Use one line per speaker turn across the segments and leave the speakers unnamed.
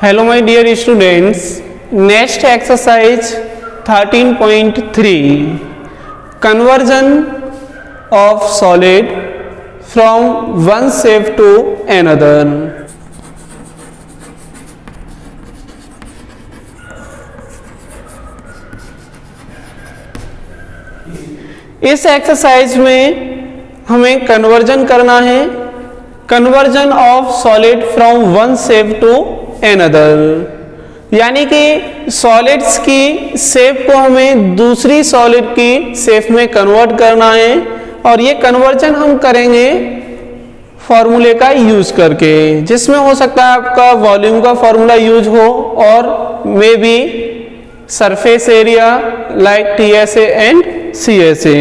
Hello my dear students, next exercise 13.3 conversion of solid from one shape to another. इस exercise में हमें conversion करना है, conversion of solid from one shape to another, यानी कि solids की shape को हमें दूसरी सॉलिड की शेप में कन्वर्ट करना है और ये कन्वर्जन हम करेंगे फॉर्मूले का यूज करके, जिसमें हो सकता है आपका वॉल्यूम का फॉर्मूला यूज हो और may be surface area like TSA and CSA।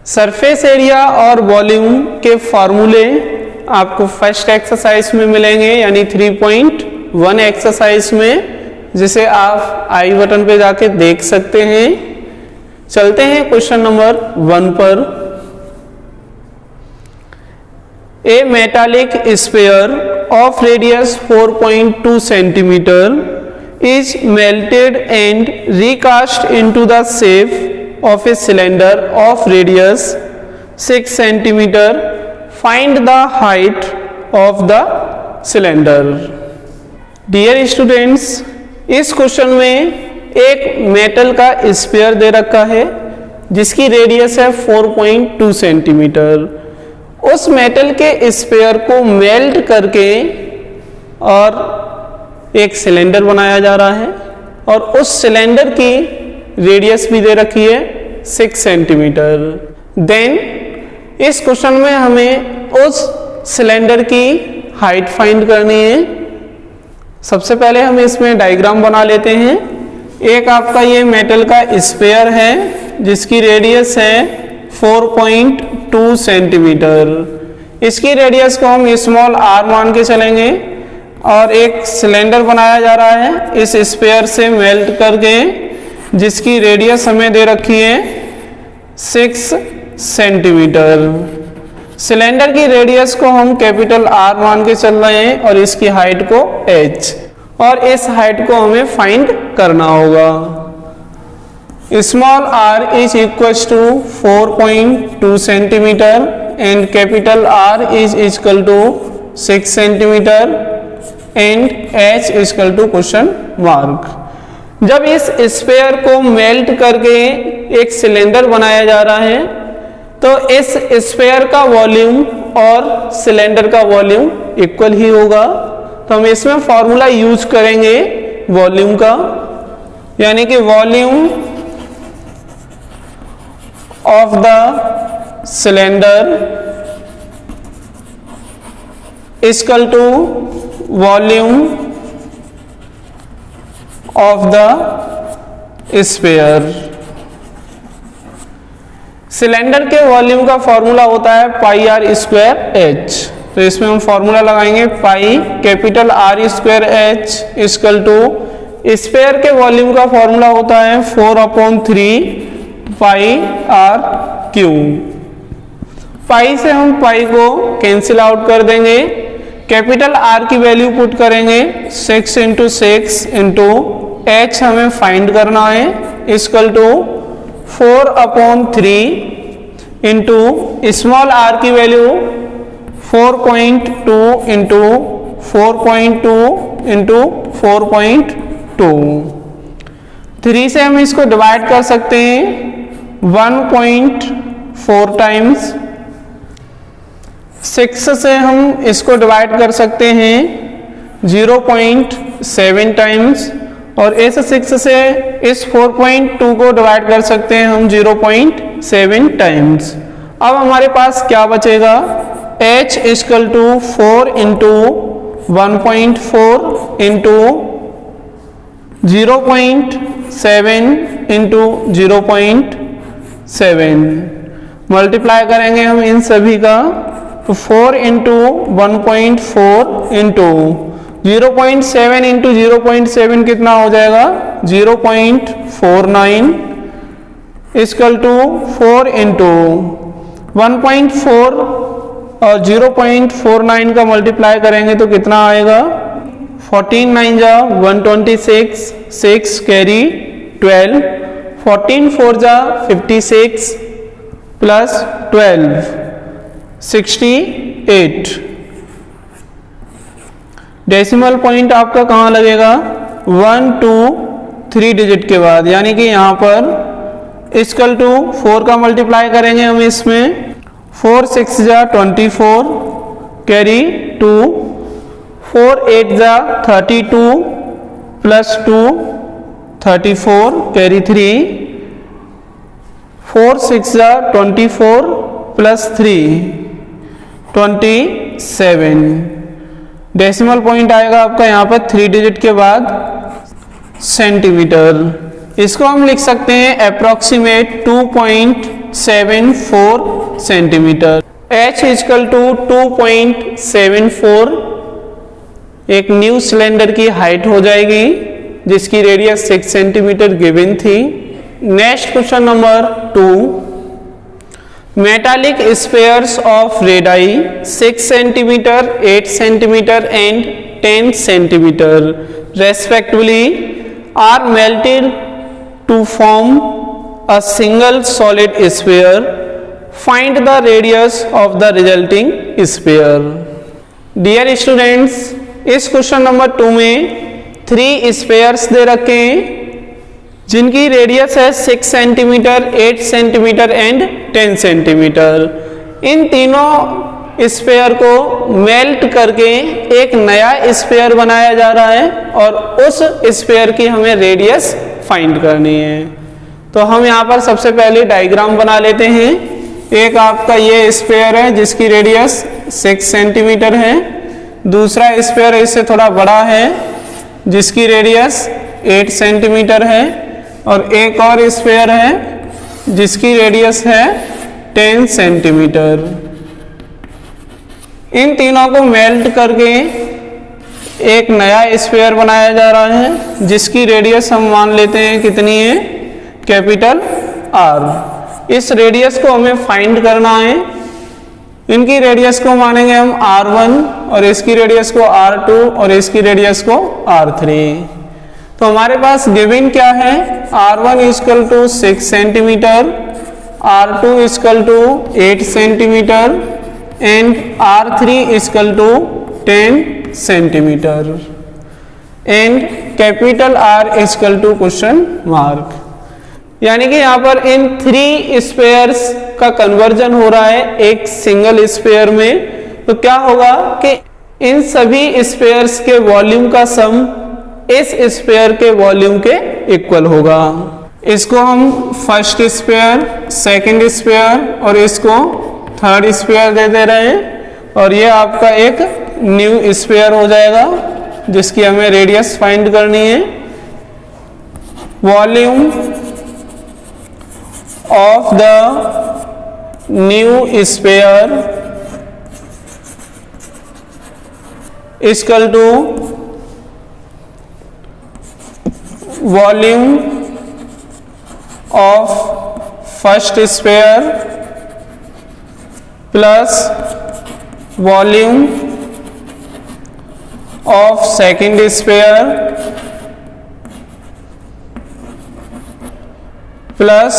Surface area और वॉल्यूम के फॉर्मूले आपको फर्स्ट एक्सरसाइज में मिलेंगे, यानी 3.1 एक्सरसाइज में, जिसे आप आई बटन पे जाके देख सकते हैं। चलते हैं क्वेश्चन नंबर 1 पर। A metallic sphere of radius 4.2 centimetre is melted and recast into the shape of a cylinder of radius 6 centimeter. Find the height of the cylinder. Dear students, इस क्वेश्चन में एक मेटल का sphere दे रखा है जिसकी radius है 4.2 centimetre. उस metal के स्फीयर को मेल्ट करके और एक सिलेंडर बनाया जा रहा है और उस सिलेंडर की रेडियस भी दे रखी है 6 सेंटीमीटर। देन इस क्वेश्चन में हमें उस सिलेंडर की हाइट फाइंड करनी है। सबसे पहले हम इसमें डायग्राम बना लेते हैं। एक आपका ये मेटल का स्फीयर है जिसकी रेडियस है 4.2 सेंटीमीटर। इसकी रेडियस को हम स्मॉल r मान के चलेंगे और एक सिलेंडर बनाया जा रहा है इस स्फीयर से मेल्ट करके, जिसकी रेडियस हमें दे रखी है 6 सेंटीमीटर। सिलेंडर की रेडियस को हम कैपिटल R मान के चल रहे हैं और इसकी हाइट को h, और इस हाइट को हमें फाइंड करना होगा। Small r is equal to 4.2 centimetre and capital R is equal to 6 centimetre and h equal to question mark. जब इस स्फीयर को मेल्ट करके एक सिलेंडर बनाया जा रहा है तो इस स्फीयर का वॉल्यूम और सिलेंडर का वॉल्यूम इक्वल ही होगा, तो हम इसमें फॉर्मूला यूज करेंगे वॉल्यूम का, यानी कि volume of the cylinder equal to volume of the sphere. Cylinder के वॉल्यूम का फॉर्मूला होता है पाई r स्क्वायर h, तो इसमें हम फॉर्मूला लगाएंगे pi capital R square h equal to sphere के वॉल्यूम का फॉर्मूला होता है 4/3 पाई r क्यूब। पाई से हम पाई को कैंसिल आउट कर देंगे, कैपिटल R की वैल्यू पुट करेंगे 6 इंटू 6 इंटू h हमें फाइंड करना है equal to 4/3 into small r की वैल्यू 4.2 इंटू 4.2 इंटू 4.2। 3 से हम इसको डिवाइड कर सकते हैं 1.4 टाइम्स। 6 से हम इसको डिवाइड कर सकते हैं 0.7 टाइम्स और इस 6 से इस 4.2 को डिवाइड कर सकते हैं हम 0.7 टाइम्स। अब हमारे पास क्या बचेगा, h equal to 4 into 1.4 into 0.7 into 0.7 multiply करेंगे हम इन सभी का, तो 4 इंटू 1.4 इंटू 0.7 इंटू 0.7 कितना हो जाएगा 0.49 इक्वल टू 4 इंटू 1.4 और 0.49 का मल्टीप्लाई करेंगे तो कितना आएगा 14 9 जा 126, 6 कैरी 12, 14 4 जा 56 प्लस 12 68। डेसिमल पॉइंट आपका कहाँ लगेगा? 1 2 3 डिजिट के बाद, यानी कि यहाँ पर इक्वल टू 4 का मल्टीप्लाई करेंगे हम इसमें। 4 6 जा 24 कैरी 2, 4 8 जा 32 प्लस 2 34 कैरी 3, 4 6 जा 24 प्लस 3 27। डेसिमल पॉइंट आएगा आपका यहाँ पर 3 डिजिट के बाद सेंटीमीटर। इसको हम लिख सकते हैं approximate 2.74 centimetre. h equal to 2.74 एक न्यू सिलेंडर की हाइट हो जाएगी जिसकी रेडियस 6 सेंटीमीटर गिवन थी। Next question number 2, metallic spheres of radii 6 centimeter, 8 centimeter and 10 centimeter respectively are melted to form a single solid sphere. Find the radius of the resulting sphere. Dear students, इस question number 2 में 3 spheres दे रखे हैं जिनकी radius है 6 centimetre, 8 centimetre and 10 centimetre. इन तीनों sphere को melt करके एक नया स्फेयर बनाया जा रहा है और उस स्फेयर की हमें रेडियस फाइंड करनी है। तो हम यहाँ पर सबसे पहले डायग्राम बना लेते हैं। एक आपका ये स्फेयर है जिसकी रेडियस 6 सेंटीमीटर है, दूसरा स्फेयर इससे थोड़ा बड़ा है जिसकी रेडियस 8 सेंटीमीटर है, और एक और स्फेयर है जिसकी रेडियस है 10 सेंटीमीटर। इन तीनों को मेल्ट करके एक नया स्फेयर बनाया जा रहा है जिसकी रेडियस हम मान लेते हैं कितनी है? Capital R। इस रेडियस को हमें फाइंड करना है। इनकी रेडियस को मानेंगे हम R1 और इसकी रेडियस को R2 और इसकी रेडियस को R3। तो हमारे पास गिवन क्या है? R1 equal to 6 centimetre, R2 equal to 8 centimetre and R3 equal to 10 centimetre and capital R equal to question mark. यानी कि यहाँ पर इन 3 स्फेयर्स का कन्वर्जन हो रहा है एक सिंगल स्फेयर में। तो क्या होगा कि इन सभी स्फेयर्स के वॉल्यूम का सम इस स्फेयर के वॉल्यूम के इक्वल होगा। इसको हम फर्स्ट स्फेयर, सेकंड स्फेयर और इसको थर्ड स्फेयर दे दे रहे हैं, और ये आपका एक न्यू स्फेयर हो जाएगा जिसकी हमें रेडियस फाइंड करनी है। Volume of the new sphere equal to volume of first sphere plus volume of second sphere plus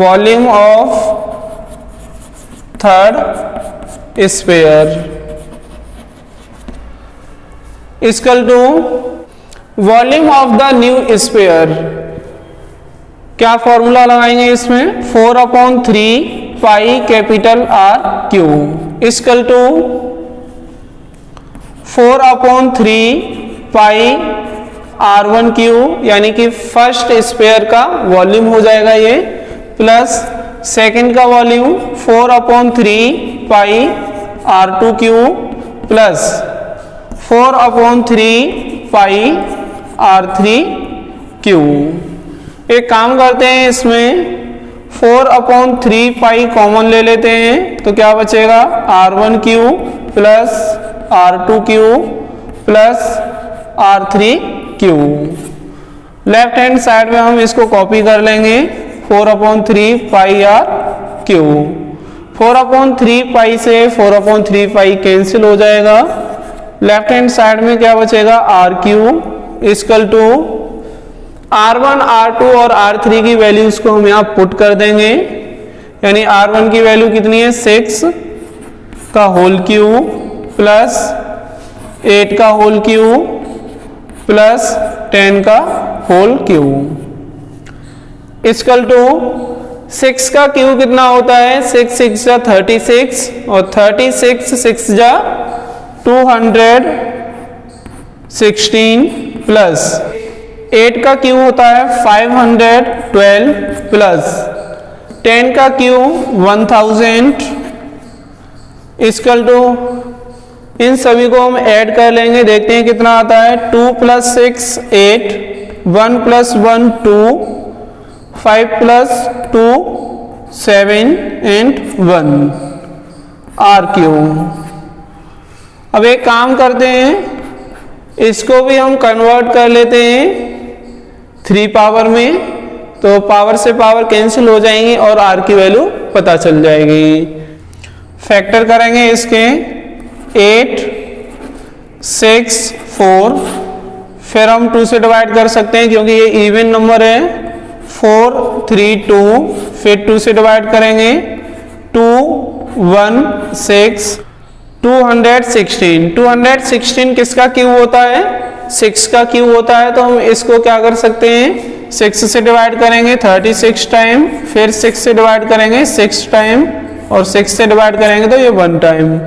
volume of third sphere equal to volume of the new sphere. क्या formula लगाएंगे इसमें? 4/3 pi capital R cube equal to 4/3 pi R1 cube, यानी कि first sphere का volume हो जाएगा ये, plus second का volume 4/3 pi R2 cube plus 4/3 pi R3 cube. एक काम करते हैं, इसमें 4/3 पाई कॉमन ले लेते हैं तो क्या बचेगा? R1 Q plus R2 cube plus R3 Q. Left hand side में हम इसको कॉपी कर लेंगे। 4/3 पाई R क्यू, 4/3 पाई से 4/3 पाई कैंसिल हो जाएगा, लेफ्ट हैंड साइड में क्या बचेगा, are Q equal to R1, R2 और R3 की वैल्यूज को हम यहाँ पुट कर देंगे, यानी R1 की वैल्यू कितनी है 6 का होल क्यू प्लस 8 का होल क्यू प्लस 10 का होल क्यू इक्वल टू 6 का क्यू कितना होता है, 6 6 जा 36 और 36 6 जा 216 प्लस 8 का क्यू होता है 512 प्लस 10 का क्यू 1000 इक्वल टू, इन सभी को हम ऐड कर लेंगे, देखते हैं कितना आता है, 2 + 6 8, 1 + 1 2, 5 + 2 7 and 1 आर क्यू। अब एक काम करते हैं, इसको भी हम कन्वर्ट कर लेते हैं 3 पावर में, तो पावर से पावर कैंसिल हो जाएंगी और आर की वैल्यू पता चल जाएगी। फैक्टर करेंगे इसके 8 6 4, फिर हम 2 से डिवाइड कर सकते हैं क्योंकि ये इवन नंबर है, 4 3 2, फिर 2 से डिवाइड करेंगे 2 1 6 216। 216 किसका क्यूब होता है, 6 का क्यूब होता है, तो हम इसको क्या कर सकते हैं, 6 से डिवाइड करेंगे 36 टाइम, फिर 6 से डिवाइड करेंगे 6 टाइम और 6 से डिवाइड करेंगे तो ये 1 टाइम।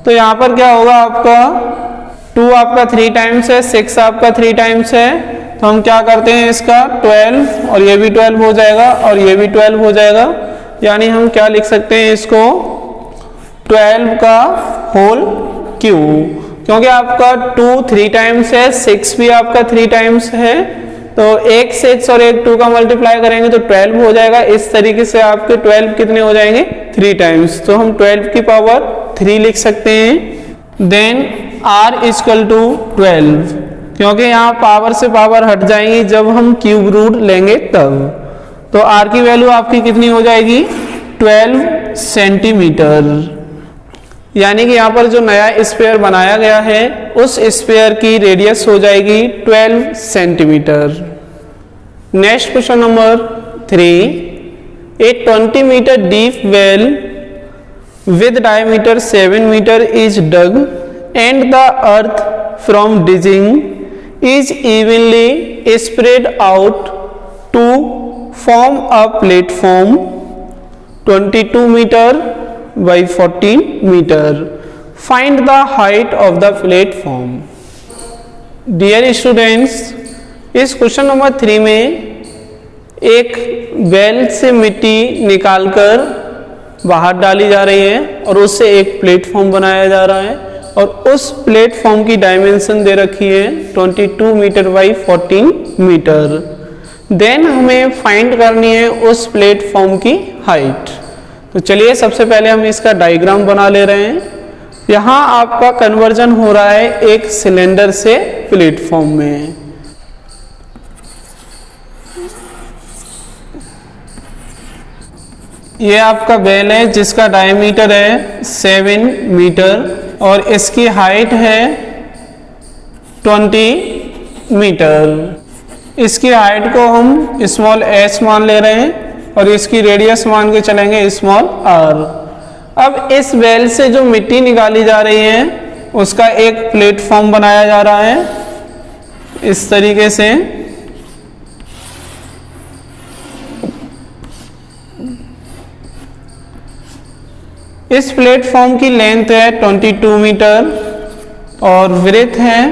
तो यहाँ पर क्या होगा आपका 2 आपका 3 टाइम्स है, 6 आपका 3 टाइम्स है, तो हम क्या करते हैं इसका 12 और ये भी 12 हो जाएगा और ये भी 12 हो जाएगा, यानी हम क्या लिख सकते हैं इसको 12 का होल क्यू, क्योंकि आपका 2 3 टाइम्स है, 6 भी आपका 3 टाइम्स है, तो एक 6 और एक 2 का मल्टीप्लाई करेंगे तो 12 हो जाएगा। इस तरीके से आपके 12 कितने हो जाएंगे 3 टाइम्स, तो हम 12 की पावर 3 लिख सकते हैं। देन r इक्वल टू 12, क्योंकि यहाँ पावर से पावर हट जाएंगी जब हम क्यूब रूट लेंगे तब, तो r की वैल्यू आपकी कितनी हो जाएगी 12 सेंटीमीटर, यानी कि यहाँ पर जो नया स्फीयर बनाया गया है उस स्फीयर की रेडियस हो जाएगी 12 centimetre. Next question number 3, a 20 metre deep well with diameter 7 meter is dug and the earth from digging is evenly spread out to form a platform 22 meter by 14 meter. Find the height of the platform. Dear students, इस question number 3 में एक well से मिट्टी निकालकर बाहर डाली जा रही है और उससे एक प्लेटफॉर्म बनाया जा रहा है और उस प्लेटफॉर्म की डायमेंशन दे रखी है 22 मीटर बाई 14 मीटर। देन हमें फाइंड करनी है उस प्लेटफॉर्म की हाइट। तो चलिए सबसे पहले हम इसका डायग्राम बना ले रहे हैं। यहाँ आपका कन्वर्जन हो रहा है एक सिलेंडर से प्लेटफॉर्म में। ये आपका वेल है जिसका डायमीटर है 7 मीटर और इसकी हाइट है 20 मीटर। इसकी हाइट को हम स्मॉल h मान ले रहे हैं और इसकी रेडियस मान के चलेंगे स्मॉल r। अब इस वेल से जो मिट्टी निकाली जा रही है उसका एक प्लेटफॉर्म बनाया जा रहा है इस तरीके से। इस प्लेटफॉर्म की लेंथ है 22 मीटर और विड्थ है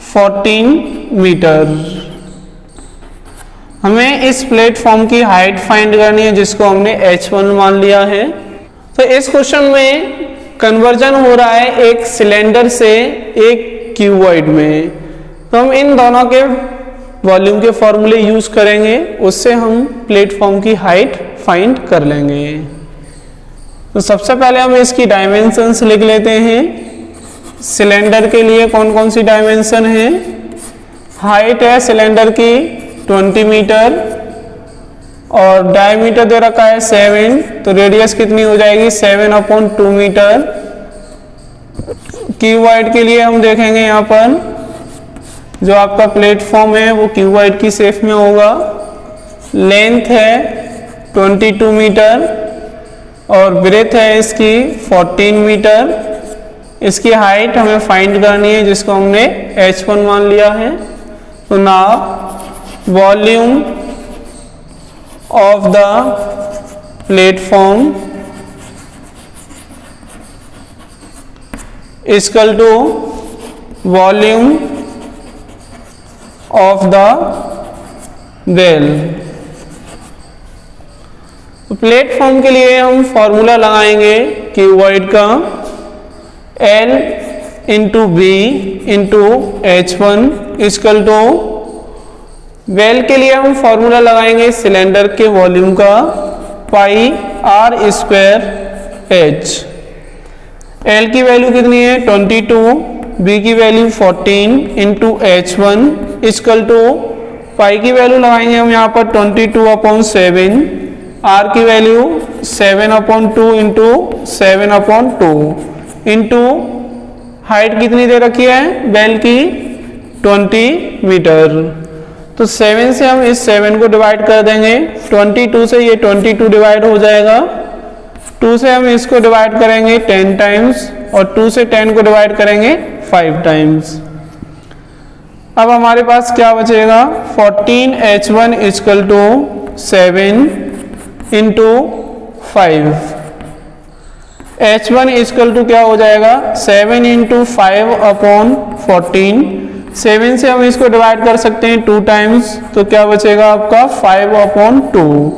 14 मीटर। हमें इस प्लेटफॉर्म की हाइट फाइंड करनी है जिसको हमने h1 मान लिया है। तो इस क्वेश्चन में कन्वर्जन हो रहा है एक सिलेंडर से एक क्यूबॉइड में, तो हम इन दोनों के वॉल्यूम के फॉर्मूले यूज करेंगे, उससे हम प्लेटफॉर्म की हाइट फाइंड कर लेंगे। तो सबसे पहले हम इसकी डायमेंशंस लिख लेते हैं। सिलेंडर के लिए कौन कौन सी डायमेंशन है, हाइट है सिलेंडर की 20 मीटर और डायमीटर दे रखा है 7, तो रेडियस कितनी हो जाएगी 7/2 मीटर क्यूबॉइड के लिए हम देखेंगे यहाँ पर जो आपका प्लेटफॉर्म है वो क्यूबॉइड की शेप में होगा। लेंथ है 22 मीटर और ब्रेथ है इसकी 14 मीटर। इसकी हाइट हमें फाइंड करनी है जिसको हमने h1 मान लिया है। तो now volume of the platform equal to volume of the well. तो प्लेटफॉर्म के लिए हम फॉर्मूला लगाएंगे क्यूबॉइड का L into B into H1 equal to well के लिए हम फॉर्मूला लगाएंगे सिलेंडर के वॉल्यूम का pi r square h। L की वैल्यू कितनी है 22, B की value 14 into H1 equal to pi की वैल्यू लगाएंगे हम यहाँ पर 22/7, R की वैल्यू 7/2 इंटू 7/2 इंटू हाइट कितनी दे रखी है बेल की 20 मीटर। तो 7 से हम इस 7 को डिवाइड कर देंगे, 22 से ये 22 डिवाइड हो जाएगा, 2 से हम इसको डिवाइड करेंगे 10 टाइम्स और 2 से 10 को डिवाइड करेंगे 5 टाइम्स। अब हमारे पास क्या बचेगा 14h1 equal to 7 into 5। h1 equal to क्या हो जाएगा 7 इंटू 5/14। 7 से हम इसको डिवाइड कर सकते हैं 2 टाइम्स, तो क्या बचेगा आपका 5/2।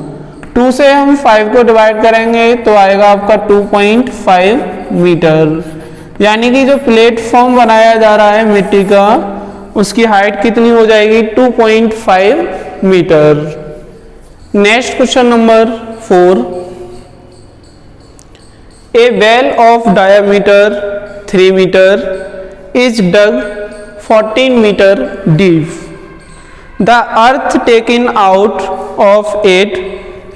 2 से हम 5 को डिवाइड करेंगे तो आएगा आपका 2.5 मीटर। यानी कि जो प्लेटफॉर्म बनाया जा रहा है मिट्टी का उसकी हाइट कितनी हो जाएगी 2.5 metre. Next question number 4। A well of diameter 3 metre is dug 14 metre deep. The earth taken out of it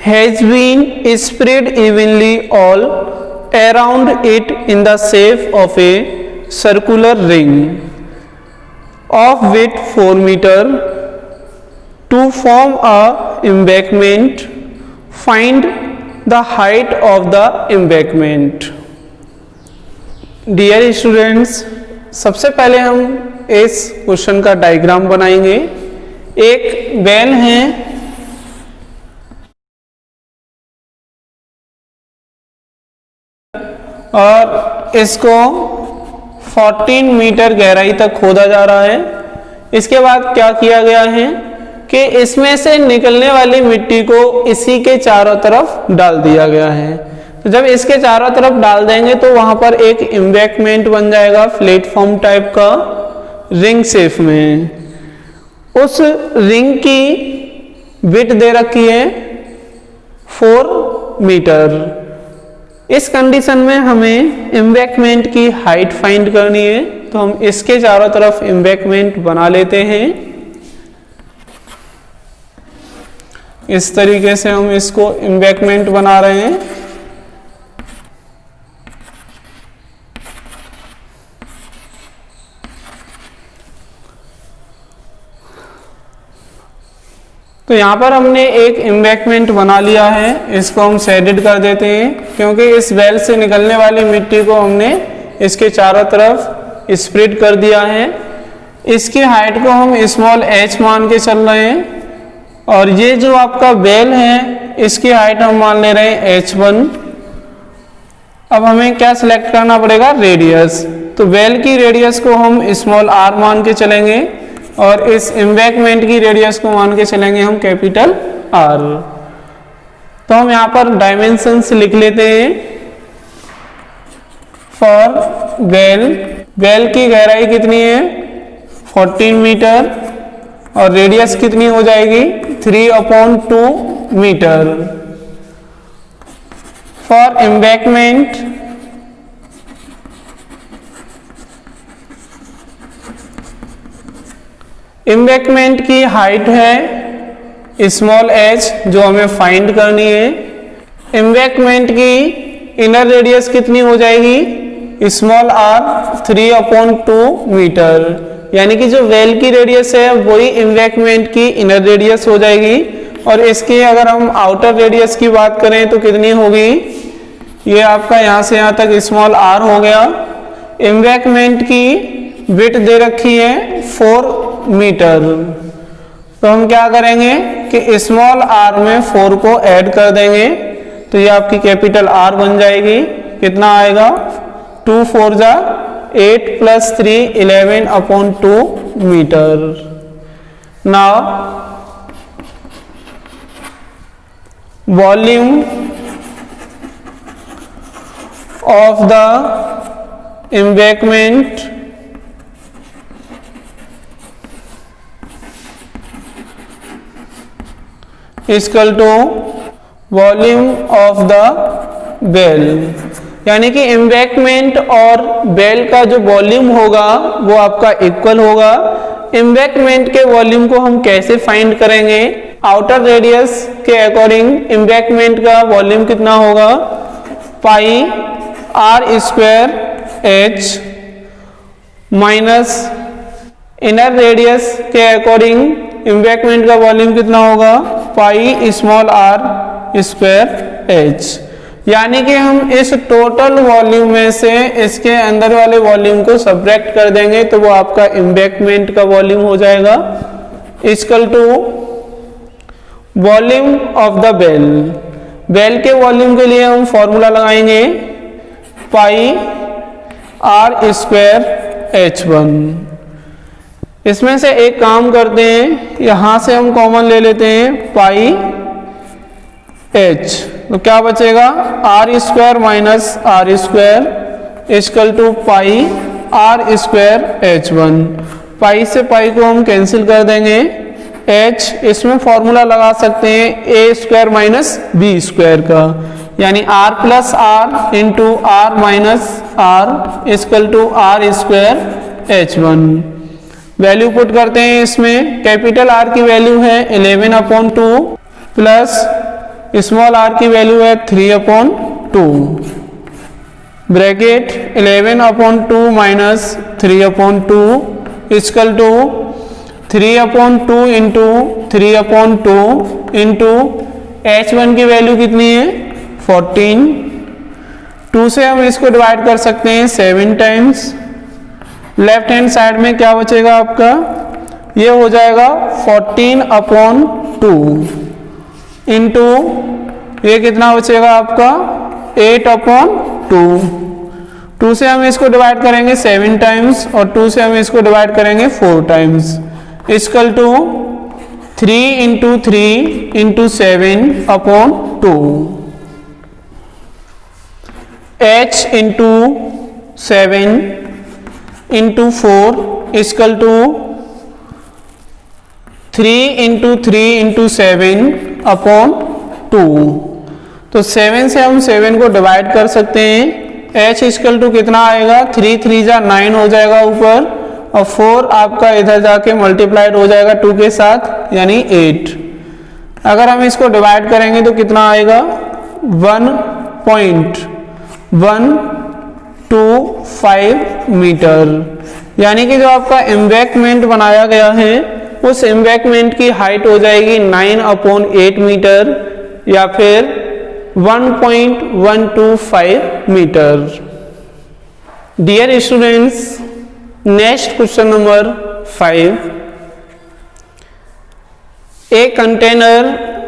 has been spread evenly all around it in the shape of a circular ring of width 4 meter to form a embankment. Find the height of the embankment. Dear students, सबसे पहले हम इस question का diagram बनाएंगे। एक well है और इसको 14 मीटर गहराई तक खोदा जा रहा है। इसके बाद क्या किया गया है कि इसमें से निकलने वाली मिट्टी को इसी के चारों तरफ डाल दिया गया है। तो जब इसके चारों तरफ डाल देंगे तो वहां पर एक एम्बैंकमेंट बन जाएगा प्लेटफॉर्म टाइप का रिंग शेप में। उस रिंग की विड्थ दे रखी है 4 मीटर। इस कंडीशन में हमें एम्बैंकमेंट की हाइट फाइंड करनी है, तो हम इसके चारों तरफ एम्बैंकमेंट बना लेते हैं। इस तरीके से हम इसको एम्बैंकमेंट बना रहे हैं। तो यहाँ पर हमने एक एम्बैंकमेंट बना लिया है, इसको हम शेडेड कर देते हैं क्योंकि इस वेल से निकलने वाली मिट्टी को हमने इसके चारों तरफ स्प्रेड कर दिया है। इसकी हाइट को हम स्मॉल h मान के चल रहे हैं और ये जो आपका वेल है इसकी हाइट हम मान ले रहे हैं h1। अब हमें क्या सिलेक्ट करना पड़ेगा रेडियस, तो वेल की रेडियस को हम स्मॉल r मान के चलेंगे और इस एम्बैंकमेंट की रेडियस को मान के चलेंगे हम कैपिटल R। तो हम यहाँ पर डायमेंशंस लिख लेते हैं फॉर वेल। वेल की गहराई कितनी है 14 मीटर और रेडियस कितनी हो जाएगी 3/2 मीटर। फॉर एम्बैंकमेंट एम्बैंकमेंट की हाइट है स्मॉल h जो हमें फाइंड करनी है। एम्बैंकमेंट की इनर रेडियस कितनी हो जाएगी स्मॉल आर 3/2 मीटर, यानी कि जो वेल की रेडियस है वही एम्बैंकमेंट की इनर रेडियस हो जाएगी। और इसकी अगर हम आउटर रेडियस की बात करें तो कितनी होगी, ये आपका यहाँ से यहाँ तक स्मॉल आर हो गया। एम्बैंकमेंट की विड्थ दे रखी है 4 मीटर, तो हम क्या करेंगे कि स्मॉल आर में 4 को ऐड कर देंगे, तो ये आपकी कैपिटल आर बन जाएगी। कितना आएगा, 2 4 जा 8 + 3 11/2 metre. Now volume of the embankment is equal to volume of the well, यानी कि एम्बैंकमेंट और बेल का जो वॉल्यूम होगा वो आपका इक्वल होगा। एम्बैंकमेंट के वॉल्यूम को हम कैसे फाइंड करेंगे, आउटर रेडियस के अकॉर्डिंग एम्बैंकमेंट का वॉल्यूम कितना होगा, पाई r square h minus inner radius के अकॉर्डिंग एम्बैंकमेंट का वॉल्यूम कितना होगा, पाई स्मॉल r स्क्वायर h, यानी कि हम इस टोटल वॉल्यूम में से इसके अंदर वाले वॉल्यूम को सब्ट्रैक्ट कर देंगे तो वो आपका एम्बैंकमेंट का वॉल्यूम हो जाएगा। Equal to volume of the well, well के वॉल्यूम के लिए हम फॉर्मूला लगाएंगे पाई r स्क्वायर h1। इसमें से एक काम करते हैं, यहां से हम कॉमन ले लेते हैं पाई h, तो क्या बचेगा r square minus r square equal to pi r square h1। Pi से पाई को हम कैंसिल कर देंगे, h इसमें फॉर्मूला लगा सकते हैं a square minus b square का, यानी r plus r into r minus r equal to r square h1। Value put करते हैं इसमें, कैपिटल R की वैल्यू है 11/2 प्लस स्मॉल r की वैल्यू है 3/2, bracket 11/2 minus 3/2 equal to 3/2 into 3/2 into h1 की वैल्यू कितनी है 14। 2 से हम इसको डिवाइड कर सकते हैं 7 टाइम्स। लेफ्ट हैंड साइड में क्या बचेगा आपका, ये हो जाएगा 14/2 इंटू ये कितना बचेगा आपका 8/2। 2 से हम इसको डिवाइड करेंगे 7 टाइम्स और 2 से हम इसको डिवाइड करेंगे 4 times, equal to 3 into 3 into 7/2, h into 7 into 4 equal to 3 into 3 into 7/2। तो 7 से हम 7 को डिवाइड कर सकते हैं, h इक्वल टू कितना आएगा 3 3 जा 9 हो जाएगा ऊपर, और 4 आपका इधर जाके मल्टीप्लाइड हो जाएगा 2 के साथ यानी 8। अगर हम इसको डिवाइड करेंगे तो कितना आएगा 1.125 मीटर, यानी कि जो आपका एम्बैंकमेंट बनाया गया है उस एम्बैंकमेंट की हाइट हो जाएगी 9/8 मीटर या फिर 1.125 metre. Dear students, next question number 5। A container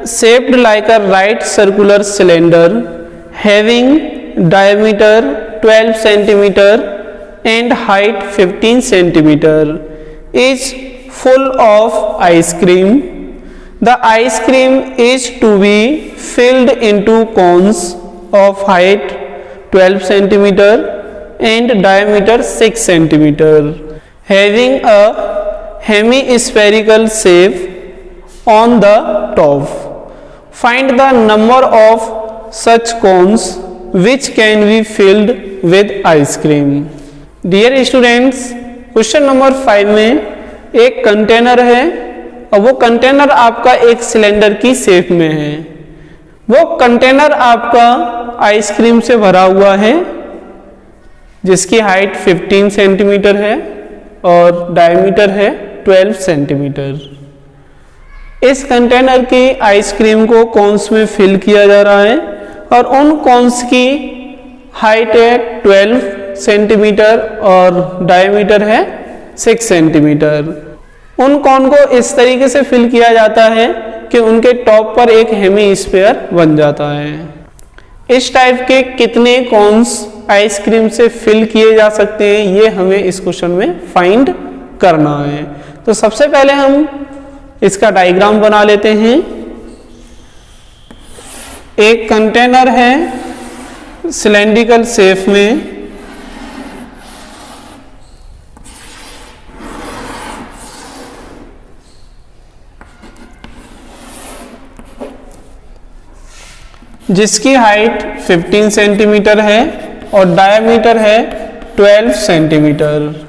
shaped like a right circular cylinder having diameter 12 centimeter and height 15 centimeter is full of ice cream. The ice cream is to be filled into cones of height 12 centimeter and diameter 6 centimeter having a hemispherical shape on the top. Find the number of such cones which can be filled with ice cream. Dear students, question number 5 में एक container है और वो container आपका एक cylinder की shape में है। वो कंटेनर आपका आइसक्रीम से भरा हुआ है। जिसकी हाइट 15 सेंटीमीटर है और डायमीटर है 12 सेंटीमीटर। इस कंटेनर की आइसक्रीम को कोन्स में फिल किया जा रहा है और उन कोन्स की हाइट है 12 सेंटीमीटर और डायमीटर है 6 सेंटीमीटर। उन कोन को इस तरीके से फिल किया जाता है कि उनके टॉप पर एक हेमीस्फीयर बन जाता है। इस टाइप के कितने कोन्स आइसक्रीम से फिल किए जा सकते हैं, ये हमें इस क्वेश्चन में फाइंड करना है। तो सबसे पहले हम इसका डायग्राम बना लेते हैं। एक कंटेनर है सिलेंड्रिकल शेप में, जिसकी हाइट 15 सेंटीमीटर है और डायमीटर है 12 सेंटीमीटर।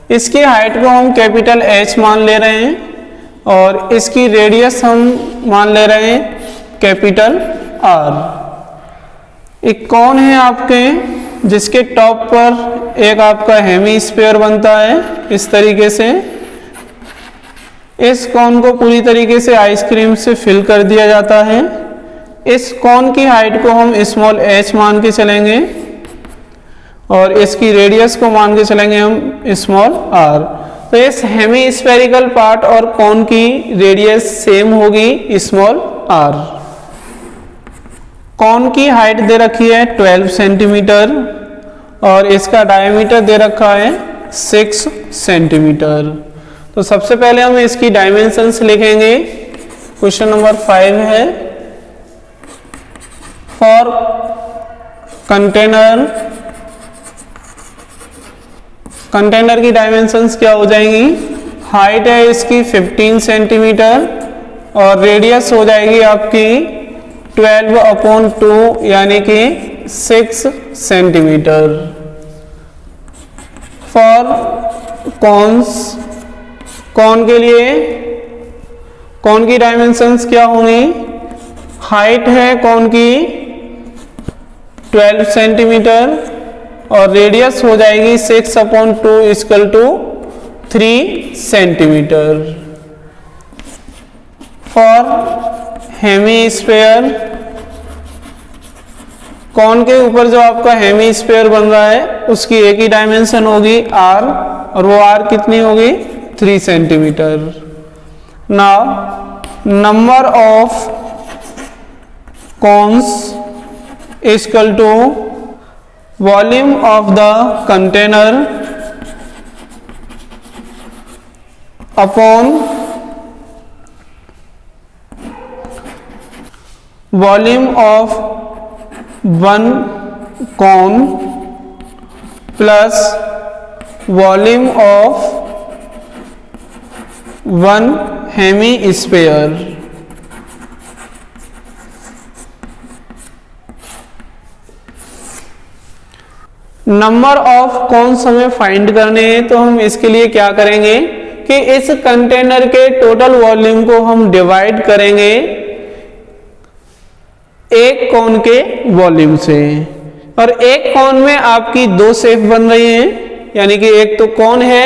इसकी हाइट को हम कैपिटल H मान ले रहे हैं और इसकी रेडियस हम मान ले रहे हैं कैपिटल R। एक कोन है आपके जिसके टॉप पर एक आपका हेमीस्फीयर बनता है इस तरीके से। इस कोन को पूरी तरीके से आइसक्रीम से फिल कर दिया जाता है। इस कोन की हाइट को हम स्मॉल h मान के चलेंगे और इसकी रेडियस को मान के चलेंगे हम स्मॉल r। तो इस हेमीस्फेरिकल पार्ट और कोन की रेडियस सेम होगी स्मॉल r। कोन की हाइट दे रखी है 12 सेंटीमीटर और इसका डायमीटर दे रखा है 6 सेंटीमीटर। तो सबसे पहले हम इसकी डायमेंशंस लिखेंगे। क्वेश्चन नंबर 5 है, फॉर कंटेनर की डायमेंशंस क्या हो जाएंगी। हाइट है इसकी 15 सेंटीमीटर और रेडियस हो जाएगी आपकी 12/2 यानी कि 6 सेंटीमीटर। फॉर कॉन्स, कॉन के लिए कॉन की डायमेंशंस क्या होंगी। हाइट है कॉन की 12 सेंटीमीटर और रेडियस हो जाएगी 6/2 equal to 3 centimetre. For hemisphere, cone के ऊपर जो आपका हेमीस्फीयर बन रहा है उसकी एक ही डायमेंशन होगी r और वो r कितनी होगी 3 centimetre. Now number of cones equal to volume of the container upon volume of one cone plus volume of one hemisphere. Number of cones हमें फाइंड करने हैं, तो हम इसके लिए क्या करेंगे कि इस कंटेनर के टोटल वॉल्यूम को हम डिवाइड करेंगे एक कोन के वॉल्यूम से। और एक कोन में आपकी दो शेप बन रही हैं, यानी कि एक तो कोन है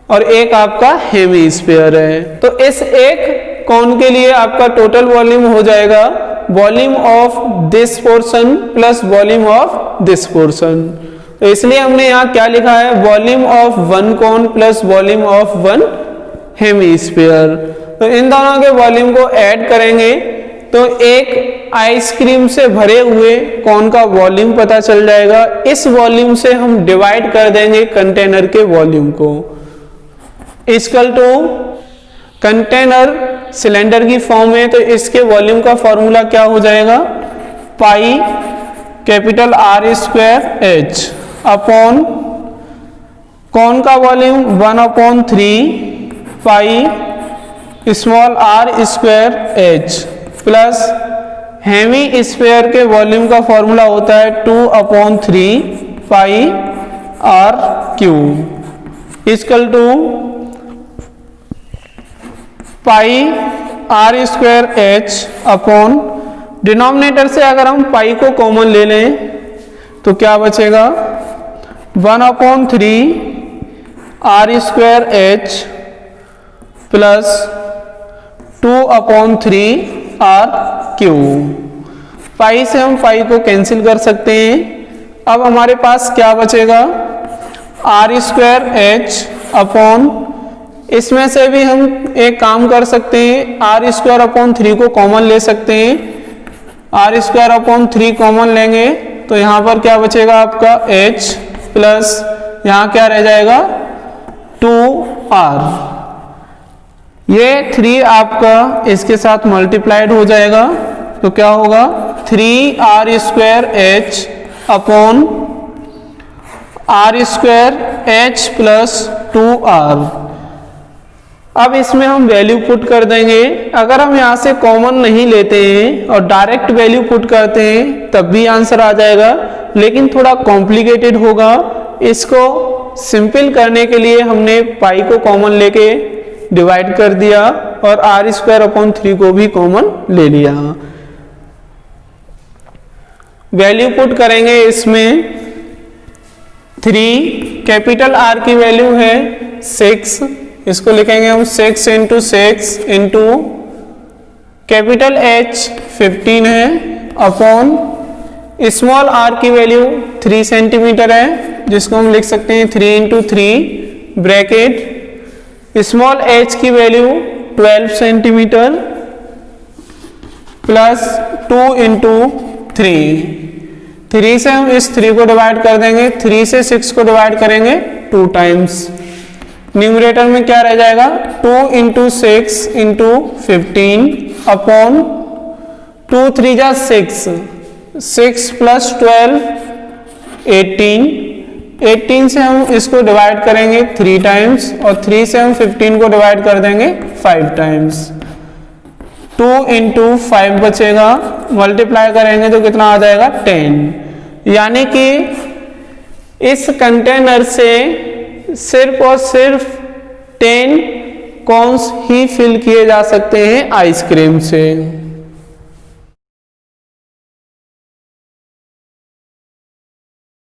और एक आपका हेमीस्फीयर है। तो इस एक कोन के लिए आपका टोटल वॉल्यूम हो जाएगा volume of this portion plus volume of this portion. तो इसलिए हमने यहाँ क्या लिखा है, volume of one cone plus volume of one hemisphere. तो इन दोनों के वॉल्यूम को ऐड करेंगे तो एक आइसक्रीम से भरे हुए कोन का वॉल्यूम पता चल जाएगा। इस वॉल्यूम से हम डिवाइड कर देंगे कंटेनर के वॉल्यूम को। इक्वल टू कंटेनर सिलेंडर की फॉर्म है तो इसके वॉल्यूम का फॉर्मूला क्या हो जाएगा, pi capital R square H upon cone का volume 1/3 pi small r square H plus hemisphere के वॉल्यूम का फॉर्मूला होता है 2/3 pi r cube equal to pi R square H upon denominator से अगर हम पाई को कॉमन ले लें तो क्या बचेगा, 1/3 r square h plus 2/3 r cube. Pi से हम पाई को कैंसिल कर सकते हैं। अब हमारे पास क्या बचेगा, आर स्क्वायर एच अपॉन, इसमें से भी हम एक काम कर सकते हैं, आर स्क्वायर अपॉन 3 को कॉमन ले सकते हैं। आर स्क्वायर अपॉन 3 कॉमन लेंगे तो यहाँ पर क्या बचेगा आपका h प्लस यहाँ क्या रह जाएगा 2r। ये 3 आपका इसके साथ मल्टीप्लाइड हो जाएगा तो क्या होगा 3r square h upon r square h plus 2r। अब इसमें हम वैल्यू पुट कर देंगे। अगर हम यहाँ से कॉमन नहीं लेते हैं और डायरेक्ट वैल्यू पुट करते हैं तब भी आंसर आ जाएगा, लेकिन थोड़ा कॉम्प्लिकेटेड होगा। इसको सिंपल करने के लिए हमने पाई को कॉमन लेके डिवाइड कर दिया और आर स्क्वायर अपॉन 3 को भी कॉमन ले लिया। वैल्यू पुट करेंगे इसमें 3, कैपिटल आर की वैल्यू है 6, इसको लिखेंगे हम 6 इंटू 6 इंटू कैपिटल H 15 है अपॉन स्मॉल आर की वैल्यू 3 सेंटीमीटर है, जिसको हम लिख सकते हैं 3 इंटू 3 ब्रैकेट स्मॉल h की वैल्यू 12 सेंटीमीटर प्लस 2 इंटू 3 से हम इस 3 को डिवाइड कर देंगे, 3 से 6 को डिवाइड करेंगे 2 टाइम्स। न्यूमरेटर में क्या रह जाएगा 2 इंटू 6 इंटू 15 अपॉन 2 3 जा 6 प्लस 12 18 से हम इसको डिवाइड करेंगे 3 टाइम्स और 3 से हम 15 को डिवाइड कर देंगे 5 टाइम्स। 2 इंटू 5 बचेगा, मल्टीप्लाई करेंगे तो कितना आ जाएगा 10। यानी कि इस कंटेनर से सिर्फ और सिर्फ 10 कॉन्स ही फिल किए जा सकते हैं आइसक्रीम से।